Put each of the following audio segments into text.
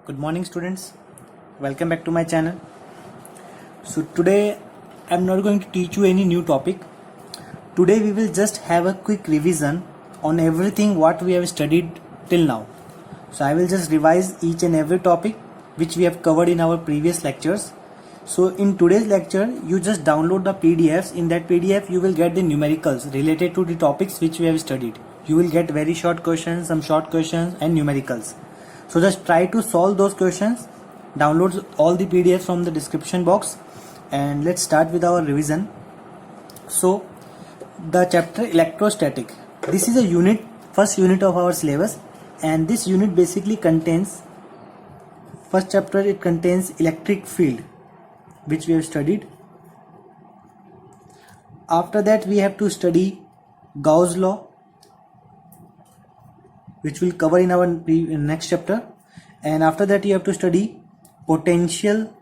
Good morning students, welcome back to my channel. So today I'm not going to teach you any new topic. Today we will just have a quick revision on everything what we have studied till now. So I will just revise each and every topic which we have covered in our previous lectures. So in today's lecture you just download the PDFs. In that PDF you will get the numericals related to the topics which we have studied. You will get very short questions, some short questions and numericals. So just try to solve those questions. Download all the PDFs from the description box and let's start with our revision. So the chapter electrostatic, this is a first unit of our syllabus, and this unit basically contains, first chapter it contains electric field which we have studied. After that we have to study Gauss law, which we'll cover in our next chapter, and after that you have to study potential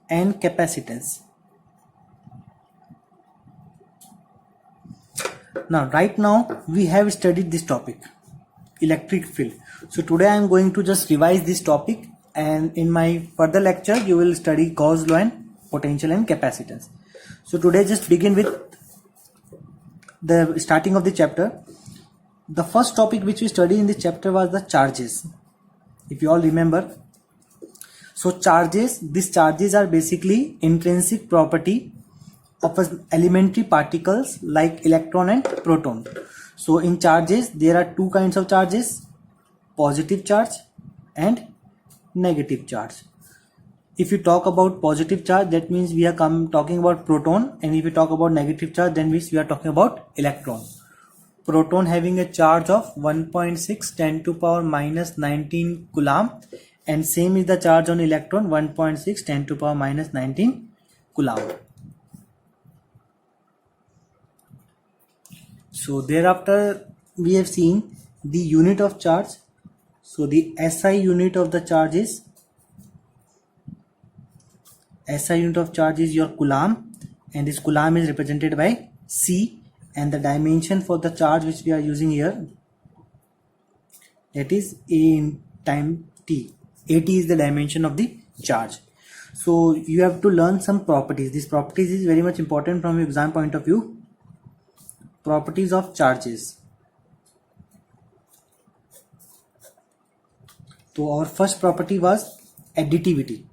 and capacitance. Now right now we have studied this topic, electric field. So today I am going to just revise this topic, and in my further lecture you will study Gauss law and potential and capacitance. So today just begin with the starting of the chapter. The first topic which we studied in this chapter was the charges, if you all remember. So these charges are basically intrinsic property of elementary particles like electron and proton. So in charges there are two kinds of charges, positive charge and negative charge. If you talk about positive charge, that means we are talking about proton, and if you talk about negative charge, then means we are talking about electron. Proton having a charge of 1.6 10 to power minus 19 coulomb, and same is the charge on electron, 1.6 10 to power minus 19 coulomb. So thereafter we have seen the unit of charge. So the SI unit of the charge is your coulomb, and this coulomb is represented by C, and the dimension for the charge which we are using here, that is A in time T. AT is the dimension of the charge. So you have to learn some properties. These properties is very much important from your exam point of view. Properties of charges. So our first property was additivity.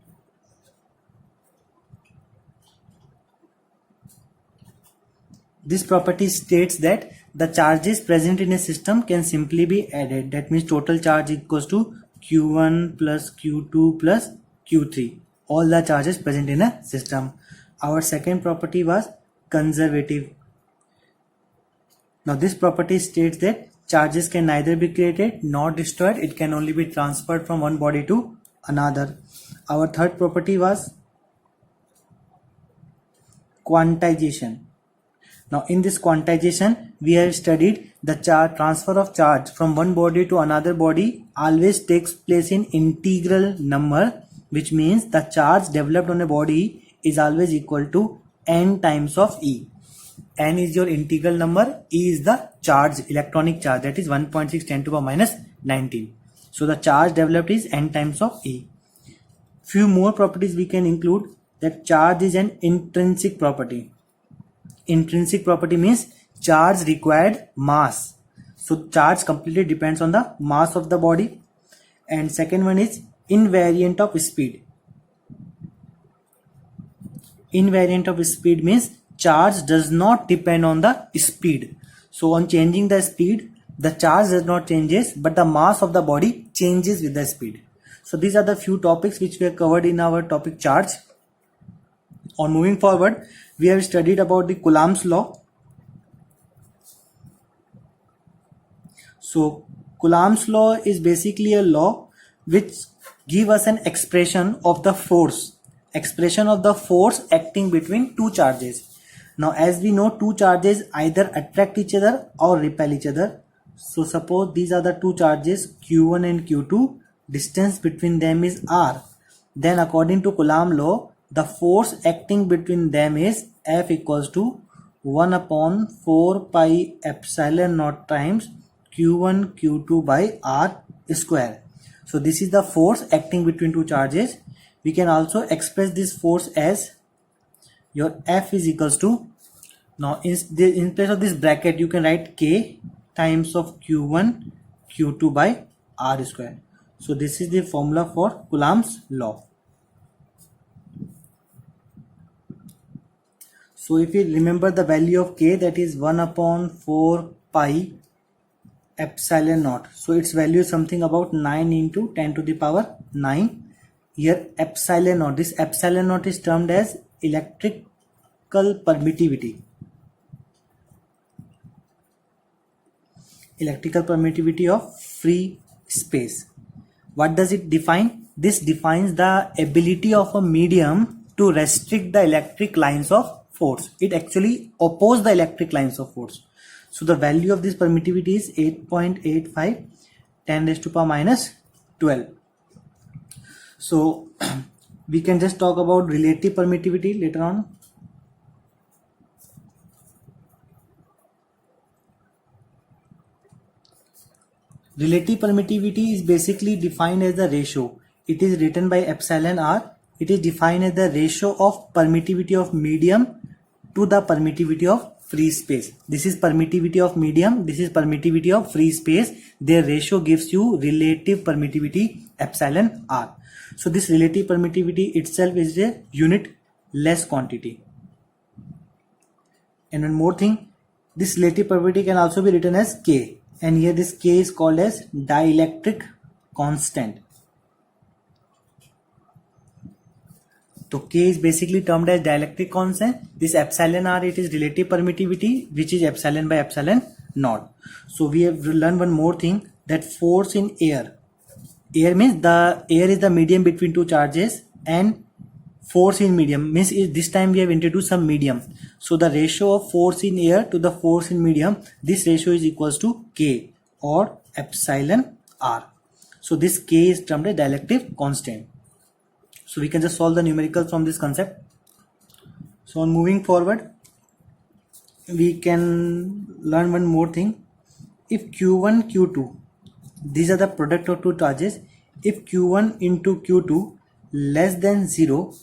This property states that the charges present in a system can simply be added. That means total charge equals to Q1 plus Q2 plus Q3. All the charges present in a system. Our second property was conservative. Now this property states that charges can neither be created nor destroyed. It can only be transferred from one body to another. Our third property was quantization. Now in this quantization we have studied the transfer of charge from one body to another body always takes place in integral number, which means the charge developed on a body is always equal to n times of E. N is your integral number, E is the charge, electronic charge, that is 1.6 10 to the power minus 19. So the charge developed is n times of E. Few more properties we can include, that charge is an intrinsic property. Intrinsic property means charge required mass. So charge completely depends on the mass of the body. And second one is invariant of speed. Invariant of speed means charge does not depend on the speed. So on changing the speed, the charge does not changes, but the mass of the body changes with the speed. So these are the few topics which we have covered in our topic charge. On moving forward, we have studied about the Coulomb's law. So Coulomb's law is basically a law which gives us an expression of the force. Expression of the force acting between two charges. Now as we know, two charges either attract each other or repel each other. So suppose these are the two charges Q1 and Q2. Distance between them is R. Then according to Coulomb law, the force acting between them is F equals to 1 upon 4 pi epsilon naught times Q1 Q2 by R square. So this is the force acting between two charges. We can also express this force as your F is equals to, now in place of this bracket you can write K times of Q1 Q2 by R square. So this is the formula for Coulomb's law. So if you remember the value of K, that is 1 upon 4 pi epsilon naught. So its value is something about 9 into 10 to the power 9. Here epsilon naught, this epsilon naught is termed as electrical permittivity. Electrical permittivity of free space. What does it define? This defines the ability of a medium to restrict the electric lines of force. It actually opposes the electric lines of force. So the value of this permittivity is 8.85 10 raised to power minus 12. So we can just talk about relative permittivity later on. Relative permittivity is basically defined as the ratio. It is written by epsilon r. It is defined as the ratio of permittivity of medium to the permittivity of free space. This is permittivity of medium, this is permittivity of free space. Their ratio gives you relative permittivity epsilon r. So this relative permittivity itself is a unit less quantity. And one more thing, this relative permittivity can also be written as K, and here this K is called as dielectric constant. So K is basically termed as dielectric constant. This epsilon r, it is relative permittivity, which is epsilon by epsilon naught. So we have learned one more thing, that force in air. Air means the air is the medium between two charges, and force in medium means this time we have introduced some medium. So the ratio of force in air to the force in medium, this ratio is equals to K or epsilon r. So this K is termed as dielectric constant. So we can just solve the numericals from this concept. So on moving forward, we can learn one more thing. If Q1, Q2, these are the product of two charges. If Q1 into Q2 less than 0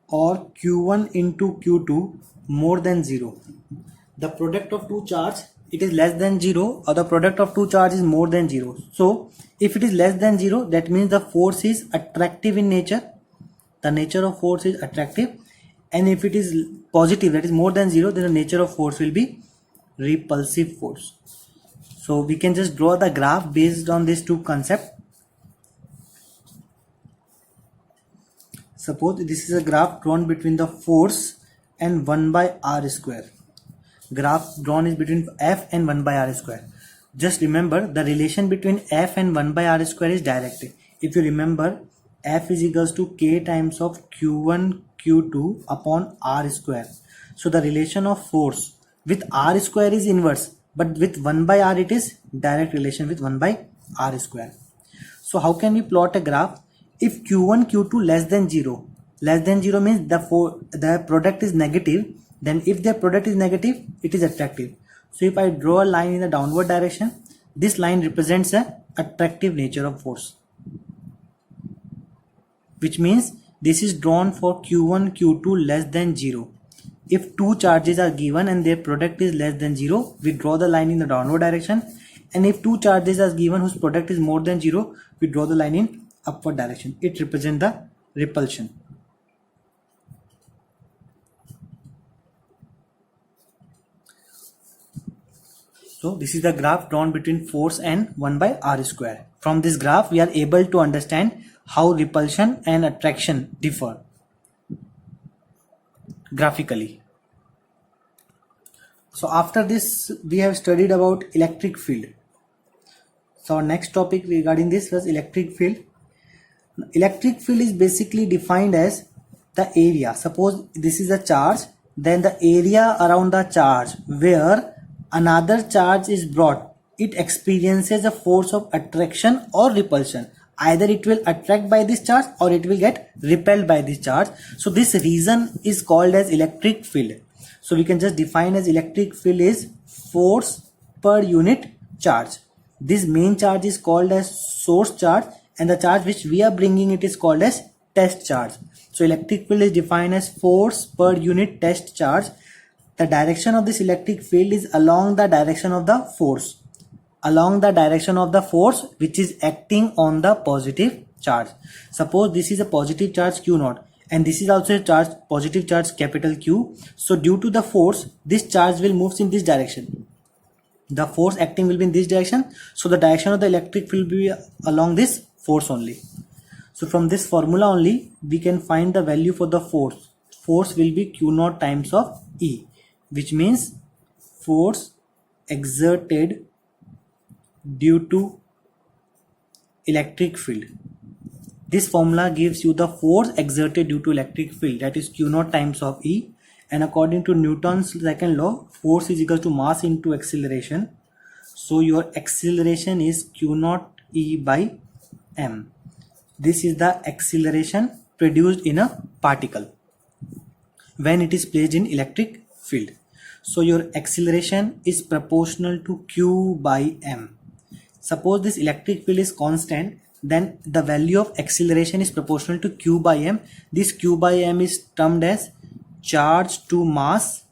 or Q1 into Q2 more than 0, the product of two charges, it is less than 0, or the product of two charges is more than 0. So if it is less than 0, that means the force is attractive in nature. The nature of force is attractive, and if it is positive, that is more than 0, then the nature of force will be repulsive force. So we can just draw the graph based on these two concepts. Suppose this is a graph drawn between the force and 1 by r square. Graph drawn is between F and 1 by r square. Just remember, the relation between F and 1 by r square is directive. If you remember, F is equals to K times of Q1 Q2 upon r square. So the relation of force with r square is inverse, but with 1 by r it is direct relation with 1 by r square. So how can we plot a graph? If Q1 Q2 less than 0 means the product is negative. Then if the product is negative, it is attractive. So if I draw a line in the downward direction, this line represents a attractive nature of force, which means this is drawn for Q1 Q2 less than 0. If two charges are given and their product is less than 0, we draw the line in the downward direction. And if two charges are given whose product is more than 0, we draw the line in upward direction. It represents the repulsion. So this is the graph drawn between force and 1 by r square. From this graph, we are able to understand how repulsion and attraction differ graphically. So after this, we have studied about electric field. So our next topic regarding this was electric field. Electric field is basically defined as the area. Suppose this is a charge, then the area around the charge where another charge is brought, it experiences a force of attraction or repulsion. Either it will attract by this charge or it will get repelled by this charge. So this region is called as electric field. So we can just define as electric field is force per unit charge. This main charge is called as source charge, and the charge which we are bringing it is called as test charge. So electric field is defined as force per unit test charge. The direction of this electric field is along the direction of the force, which is acting on the positive charge. Suppose this is a positive charge Q naught and this is also a positive charge capital Q. So due to the force, this charge will move in this direction. The force acting will be in this direction, so the direction of the electric field will be along this force only. So from this formula only we can find the value for the force. Force will be Q naught times of E, which means force exerted due to electric field. This formula gives you the force exerted due to electric field, that is Q naught times of E, and according to Newton's second law, force is equal to mass into acceleration. So your acceleration is Q naught E by m. This is the acceleration produced in a particle when it is placed in electric field. So your acceleration is proportional to Q by m. Suppose this electric field is constant, then the value of acceleration is proportional to Q by m. This Q by m is termed as charge to mass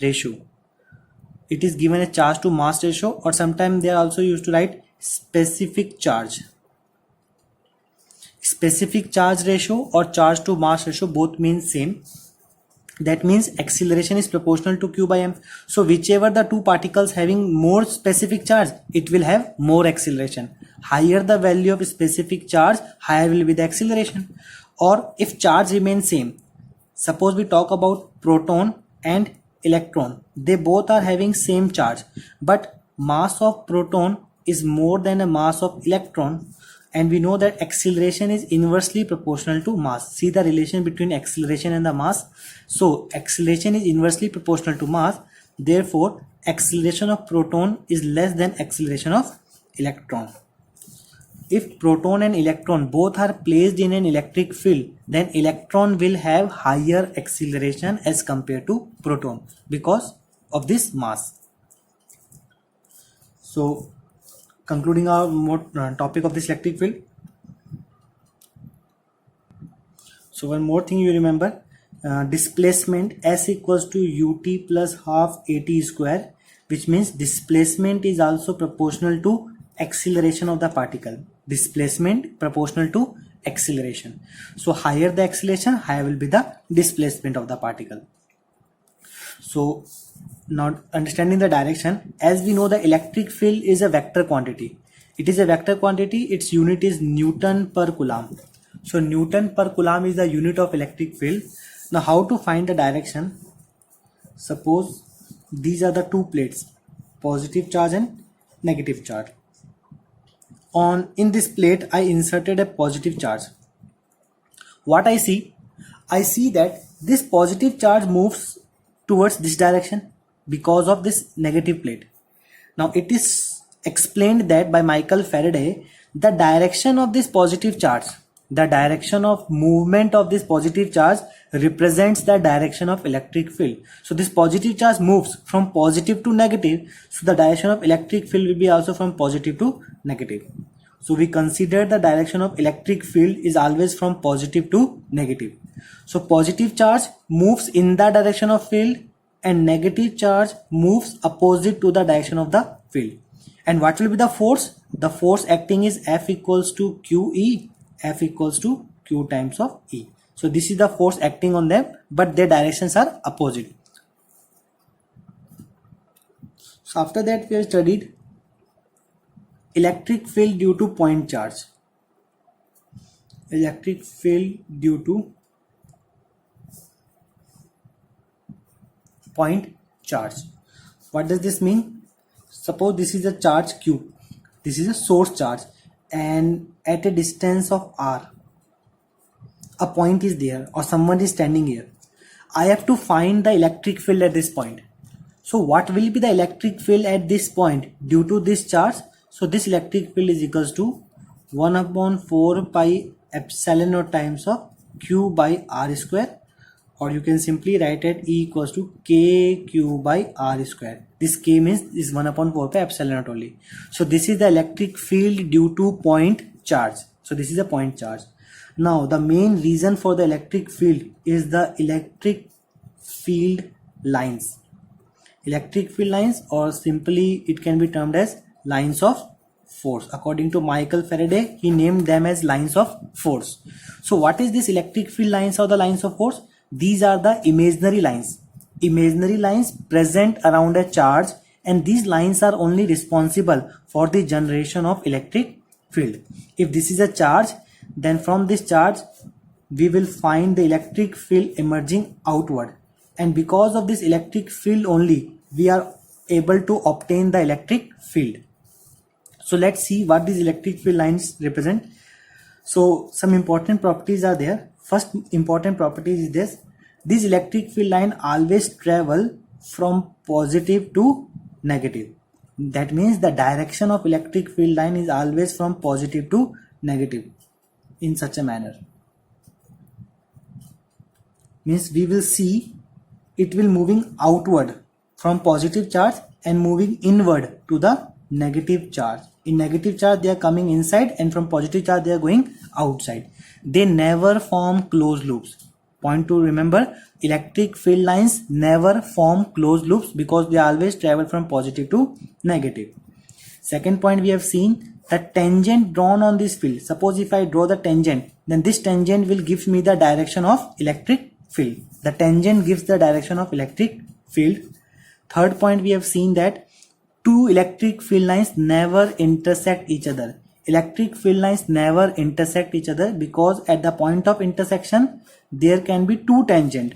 ratio. It is given a charge to mass ratio, or sometimes they are also used to write specific charge. Specific charge ratio or charge to mass ratio both mean same. That means acceleration is proportional to Q by m. So whichever the two particles having more specific charge, it will have more acceleration. Higher the value of specific charge, higher will be the acceleration. Or if charge remains same, suppose we talk about proton and electron, they both are having same charge, but mass of proton is more than a mass of electron, and we know that acceleration is inversely proportional to mass. See the relation between acceleration and the mass. So acceleration is inversely proportional to mass, therefore acceleration of proton is less than acceleration of electron. If proton and electron both are placed in an electric field, then electron will have higher acceleration as compared to proton because of this mass. So concluding our topic of this electric field. So one more thing you remember, displacement S equals to ut plus half at square, which means displacement is also proportional to acceleration of the particle. Displacement proportional to acceleration. So higher the acceleration, higher will be the displacement of the particle. So now understanding the direction, as we know the electric field is a vector quantity. It is a vector quantity, its unit is Newton per Coulomb. So Newton per Coulomb is the unit of electric field. Now how to find the direction? Suppose these are the two plates, positive charge and negative charge. In this plate I inserted a positive charge. What I see that this positive charge moves towards this direction because of this negative plate. Now it is explained that by Michael Faraday, the direction of this positive charge, the direction of movement of this positive charge represents the direction of electric field. So this positive charge moves from positive to negative, so the direction of electric field will be also from positive to negative. So we consider the direction of electric field is always from positive to negative. So positive charge moves in the direction of field and negative charge moves opposite to the direction of the field. And what will be the force? The force acting is F equals to QE, F equals to Q times of E. So this is the force acting on them, but their directions are opposite. So after that we have studied electric field due to point charge. Electric field due to point charge. What does this mean? Suppose this is a charge Q, this is a source charge, and at a distance of R, a point is there or someone is standing here. I have to find the electric field at this point. So what will be the electric field at this point due to this charge? So this electric field is equals to 1 upon 4 pi epsilon naught times of Q by R square, or you can simply write it E equals to KQ by R square. This K means is 1 upon 4 pi epsilon naught only. So this is the electric field due to point charge. So this is a point charge. Now the main reason for the electric field is the electric field lines. Electric field lines, or simply it can be termed as lines of force. According to Michael Faraday, he named them as lines of force. So what is this electric field lines or the lines of force? These are the imaginary lines. Imaginary lines present around a charge, and these lines are only responsible for the generation of electric field. If this is a charge, then from this charge we will find the electric field emerging outward, and because of this electric field only we are able to obtain the electric field. So let's see what these electric field lines represent. So some important properties are there. First important property is this: these electric field line always travel from positive to negative. That means the direction of electric field line is always from positive to negative in such a manner. Means we will see it will moving outward from positive charge and moving inward to the negative charge. In negative charge they are coming inside, and from positive charge they are going outside. They never form closed loops. Point to remember, electric field lines never form closed loops because they always travel from positive to negative. Second point, we have seen the tangent drawn on this field. Suppose if I draw the tangent, then this tangent will give me the direction of electric field. The tangent gives the direction of electric field. Third point, we have seen that two electric field lines never intersect each other. Electric field lines never intersect each other because at the point of intersection there can be two tangent,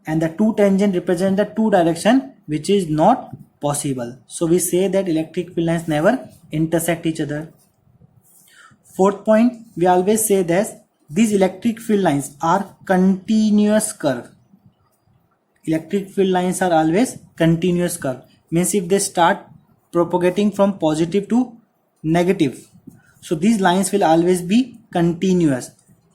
and the two tangent represent the two direction, which is not possible. So we say that electric field lines never intersect each other. Fourth point, we always say that these electric field lines are continuous curve. Electric field lines are always continuous curve. Means if they start propagating from positive to negative, so these lines will always be continuous,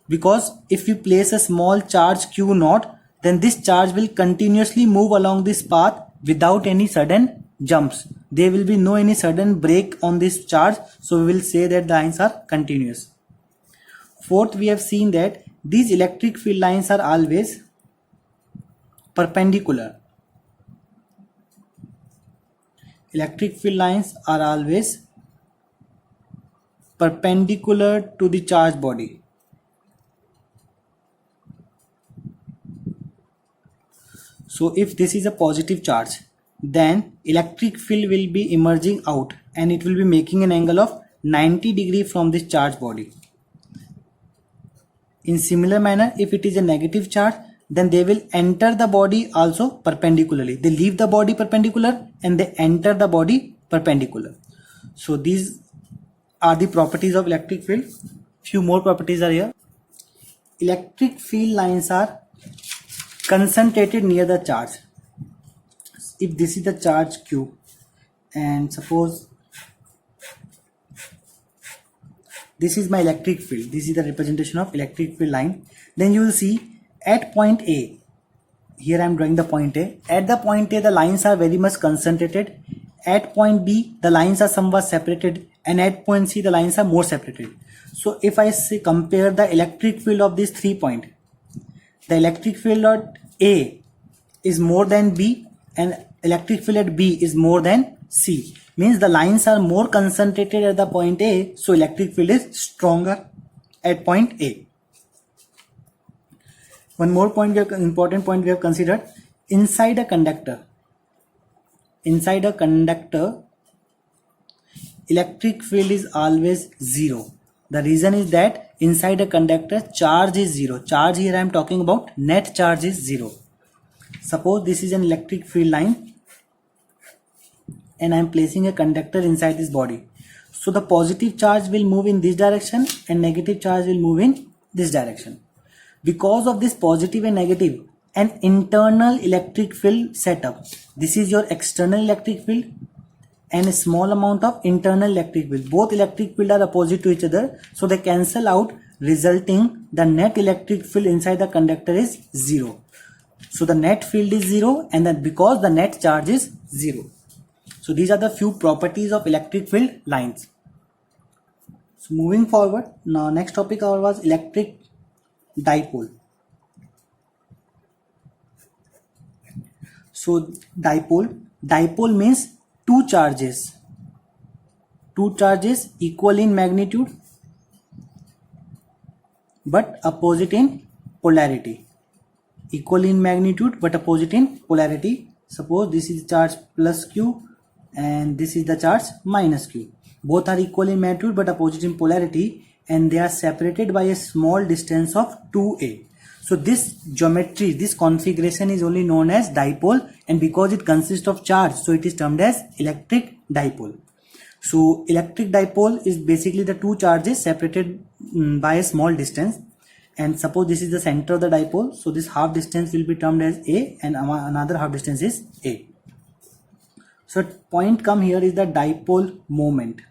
because if you place a small charge q naught, then this charge will continuously move along this path without any sudden jumps. There will be no any sudden break on this charge, so we will say that the lines are continuous. Fourth, we have seen that these electric field lines are always perpendicular. Electric field lines are always perpendicular to the charge body. So if this is a positive charge, then electric field will be emerging out and it will be making an angle of 90 degrees from this charge body. In similar manner, if it is a negative charge, then they will enter the body also perpendicularly. They leave the body perpendicular and they enter the body perpendicular. So these are the properties of electric field. Few more properties are here. Electric field lines are concentrated near the charge. If this is the charge q, and suppose this is my electric field, this is the representation of electric field line, then you will see at point A, here I am drawing the point A. At the point A, the lines are very much concentrated. At point B, the lines are somewhat separated, and at point C, the lines are more separated. So if I say compare the electric field of these 3 points, the electric field at A is more than B, and electric field at B is more than C. Means the lines are more concentrated at the point A, so electric field is stronger at point A. One more point, important point we have considered: inside a conductor, electric field is always zero. The reason is that inside a conductor charge is zero. Charge here I am talking about net charge is zero. Suppose this is an electric field line and I am placing a conductor inside this body. So the positive charge will move in this direction and negative charge will move in this direction. Because of this positive and negative, an internal electric field setup. This is your external electric field and a small amount of internal electric field. Both electric field are opposite to each other, so they cancel out, resulting the net electric field inside the conductor is zero. So the net field is zero, and then because the net charge is zero. So these are the few properties of electric field lines. So moving forward, now next topic our was electric dipole. So dipole means two charges equal in magnitude but opposite in polarity. Equal in magnitude but opposite in polarity. Suppose this is charge plus q and this is the charge minus q. Both are equal in magnitude but opposite in polarity, and they are separated by a small distance of 2a. So this geometry, this configuration is only known as dipole, and because it consists of charge, so it is termed as electric dipole. So electric dipole is basically the two charges separated by a small distance, and suppose this is the center of the dipole, so this half distance will be termed as a and another half distance is a. So point come here is the dipole moment.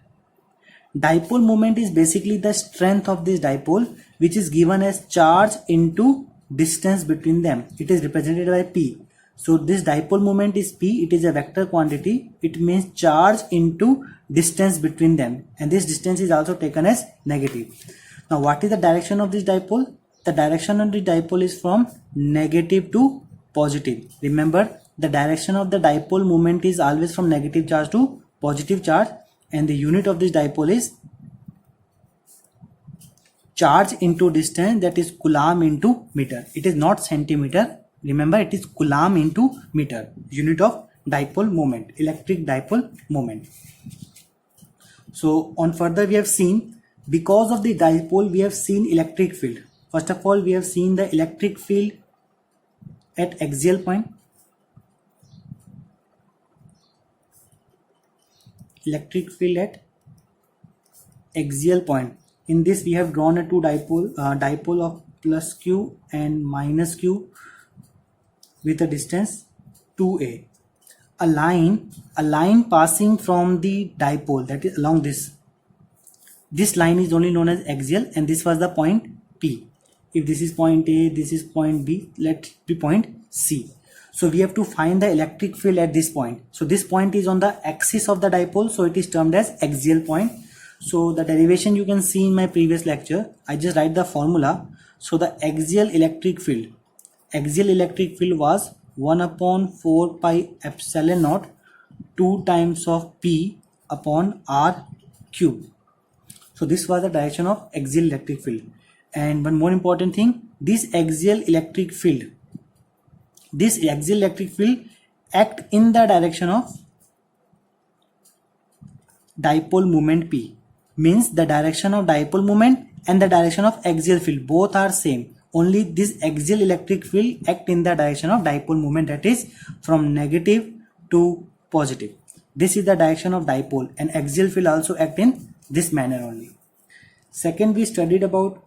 Dipole moment is basically the strength of this dipole, which is given as charge into distance between them. It is represented by p. So this dipole moment is p. It is a vector quantity. It means charge into distance between them, and this distance is also taken as negative. Now what is the direction of this dipole? The direction of the dipole is from negative to positive. Remember, the direction of the dipole moment is always from negative charge to positive charge, and the unit of this dipole is charge into distance, that is coulomb into meter. It is not centimeter. Remember, it is coulomb into meter, unit of dipole moment, electric dipole moment. So on further we have seen, because of the dipole we have seen electric field. First of all, we have seen the electric field at axial point. Electric field at axial point. In this we have drawn a two dipole of plus q and minus q with a distance 2a. A line passing from the dipole, that is along this line, is only known as axial, and this was the point P. If this is point A, this is point B, let it be point C. So we have to find the electric field at this point. So this point is on the axis of the dipole, so it is termed as axial point. So the derivation you can see in my previous lecture. I just write the formula. So the axial electric field was 1 upon 4 pi epsilon naught 2 times of P upon R cube. So this was the direction of axial electric field. And one more important thing, this axial electric field act in the direction of dipole moment P. Means the direction of dipole moment and the direction of axial field both are same. Only this axial electric field act in the direction of dipole moment, that is from negative to positive. This is the direction of dipole, and axial field also act in this manner only. Second, we studied about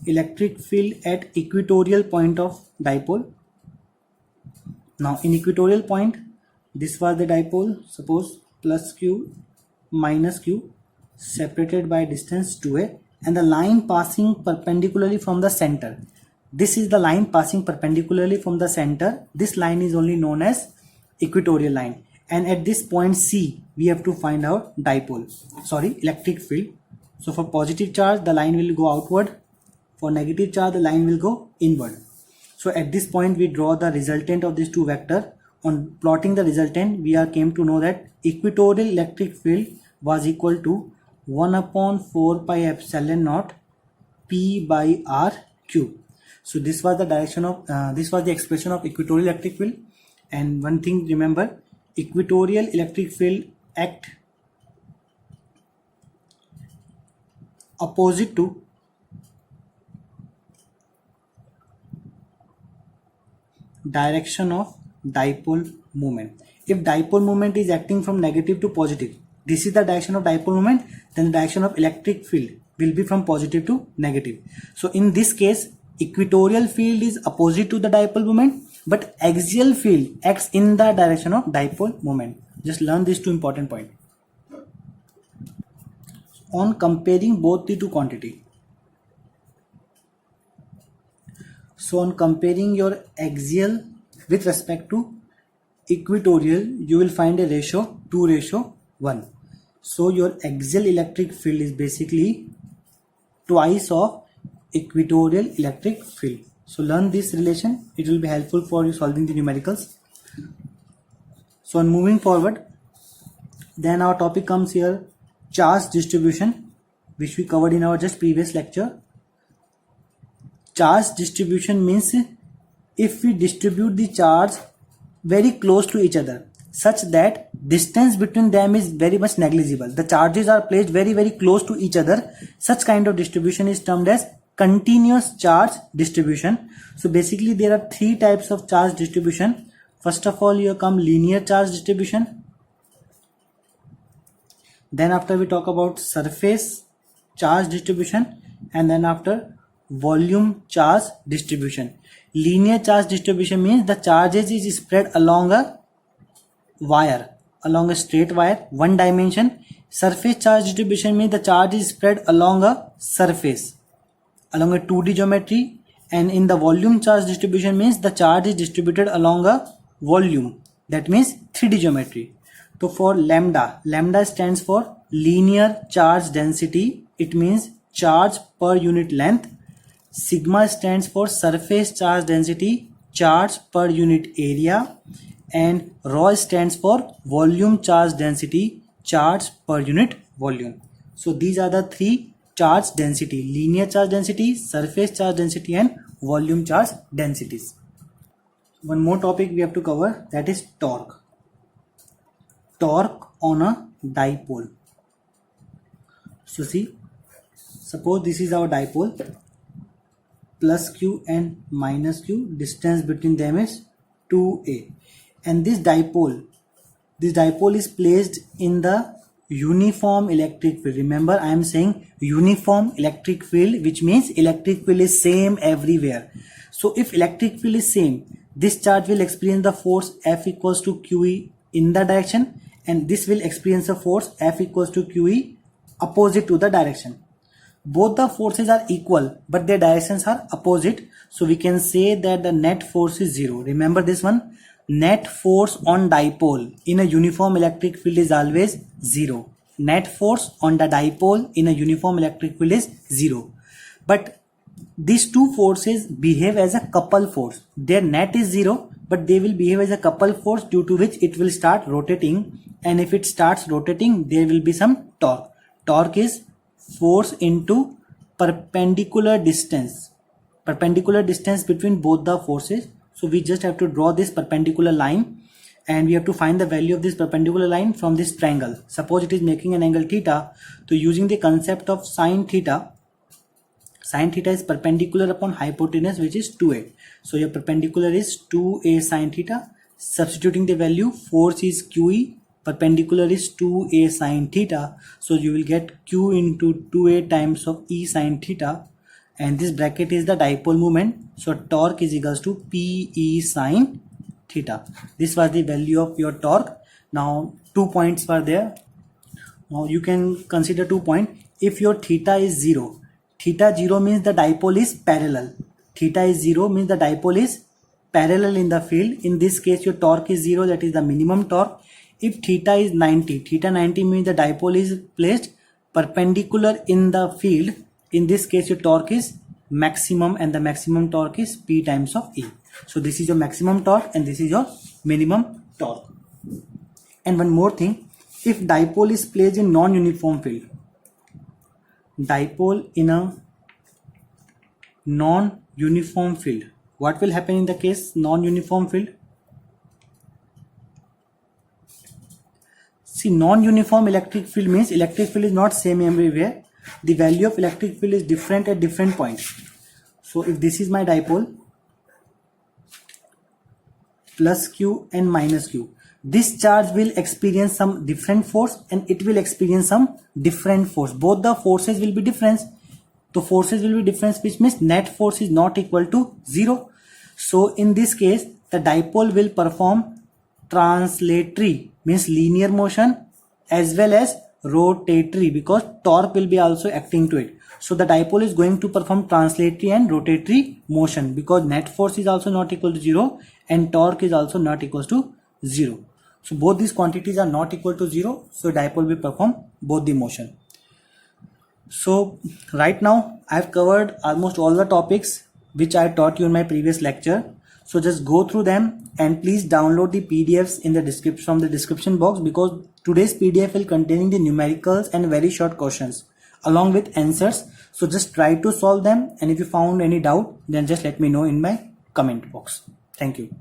electric field at equatorial point of dipole. Now in equatorial point, this was the dipole, suppose plus q minus q, separated by distance 2a, and the line passing perpendicularly from the center. This is the line passing perpendicularly from the center. This line is only known as equatorial line, and at this point C we have to find out electric field. So for positive charge the line will go outward, for negative charge the line will go inward. So at this point we draw the resultant of these two vectors. On plotting the resultant, we came to know that equatorial electric field was equal to 1 upon 4 pi epsilon naught P by R cube. So this was the direction of this was the expression of equatorial electric field. And one thing remember, equatorial electric field act opposite to direction of dipole moment. If dipole moment is acting from negative to positive, this is the direction of dipole moment, then the direction of electric field will be from positive to negative. So in this case, equatorial field is opposite to the dipole moment, but axial field acts in the direction of dipole moment. Just learn these two important points. On comparing both the two quantity. So on comparing your axial with respect to equatorial, you will find a ratio 2:1. So your axial electric field is basically twice of equatorial electric field. So learn this relation, it will be helpful for you solving the numericals. So on moving forward, then our topic comes here, charge distribution, which we covered in our just previous lecture. Charge distribution means if we distribute the charge very close to each other such that distance between them is very much negligible. The charges are placed very close to each other. Such kind of distribution is termed as continuous charge distribution. So basically there are three types of charge distribution. First of all, here come linear charge distribution. Then after we talk about surface charge distribution, and then after volume charge distribution. Linear charge distribution means the charges is spread along a wire, along a straight wire, one dimension. Surface charge distribution means the charge is spread along a surface, along a 2D geometry. And in the volume charge distribution means the charge is distributed along a volume, that means 3D geometry. So for lambda stands for linear charge density, it means charge per unit length. Sigma stands for surface charge density, charge per unit area. And rho stands for volume charge density, charge per unit volume. So these are the three charge density: linear charge density, surface charge density, and volume charge densities. One more topic we have to cover, that is torque. Torque on a dipole. So see, suppose this is our dipole, plus q and minus q, distance between them is 2a, and this dipole is placed in the uniform electric field. Remember, I am saying uniform electric field, which means electric field is same everywhere. So if electric field is same, this charge will experience the force F equals to QE in the direction, and this will experience a force F equals to QE opposite to the direction. Both the forces are equal, but their directions are opposite. So we can say that the net force is 0. Remember this one, net force on dipole in a uniform electric field is always 0. Net force on the dipole in a uniform electric field is 0. But these two forces behave as a couple force. Their net is 0, but they will behave as a couple force, due to which it will start rotating, and if it starts rotating, there will be some torque. Torque is force into perpendicular distance between both the forces. So we just have to draw this perpendicular line, and we have to find the value of this perpendicular line from this triangle. Suppose it is making an angle theta. So using the concept of sine theta is perpendicular upon hypotenuse, which is 2a. So your perpendicular is 2a sine theta. Substituting the value, force is QE, perpendicular is 2a sine theta. So you will get Q into 2a times of E sine theta, and this bracket is the dipole moment. So torque is equals to PE sine theta. This was the value of your torque. Now 2 points were there. Now you can consider 2 points. If your theta is 0, theta 0 means the dipole is parallel. Theta is 0 means the dipole is parallel in the field. In this case your torque is 0, that is the minimum torque. If theta is 90, theta 90 means the dipole is placed perpendicular in the field. In this case your torque is maximum, and the maximum torque is P times of E. So this is your maximum torque and this is your minimum torque. And one more thing, if dipole is placed in non-uniform field, dipole in a non-uniform field, what will happen in the case non-uniform field? See, non-uniform electric field means electric field is not same everywhere. The value of electric field is different at different points. So if this is my dipole, plus q and minus q, this charge will experience some different force and it will experience some different force. Both the forces will be different. The forces will be different, which means net force is not equal to 0. So in this case, the dipole will perform translatory, means linear motion, as well as rotatory, because torque will be also acting to it. So the dipole is going to perform translatory and rotatory motion, because net force is also not equal to 0 and torque is also not equal to 0. So both these quantities are not equal to 0, so dipole will perform both the motion. So right now I have covered almost all the topics which I taught you in my previous lecture. So just go through them and please download the PDFs in the description from the description box, because today's PDF will contain the numericals and very short questions along with answers. So just try to solve them, and if you found any doubt then just let me know in my comment box. Thank you.